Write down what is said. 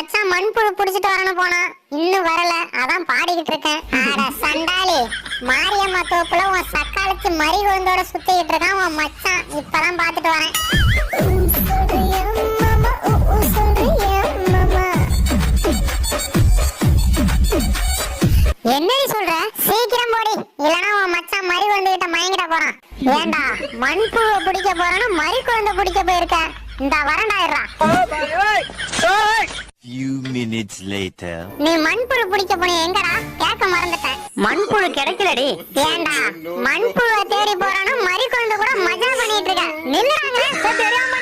மச்சான் மண்புழு புடிச்சிட்டு வரணும் போனா இன்னும் வரல. அதான் பாடிக்கிட்டு இருக்கேன். அட சண்டாளி, மாரியம்மா தோப்புல உன் சக்காலத்து மறிகொழுந்தோட சுத்திக்கிட்டு இருக்கான் உன் மச்சான். இப்பதான் பாத்துட்டு வரேன். என்னடி சொல்ற? சீக்கிரம் போடி, இல்லனா உன் மச்சான் மறிகொழுந்து கிட்ட மயங்கிட போறான். ஏண்டா மண்புழு பிடிக்க போறானு மறிகொழுந்து பிடிக்க போயிருக்க? இந்த வரண்டாயிரா. Few minutes later. நீ மண்புழு பிடிக்க போன எங்கடா? கேட்க மறந்துட்டேன். மண்புழு கிடைக்கலடி. ஏண்டா மண்புழுவை தேடி போறானு மறிகொழுந்து கூட மஜா பண்ணிட்டு இருக்க. நில்லுறாங்க. தெரியாம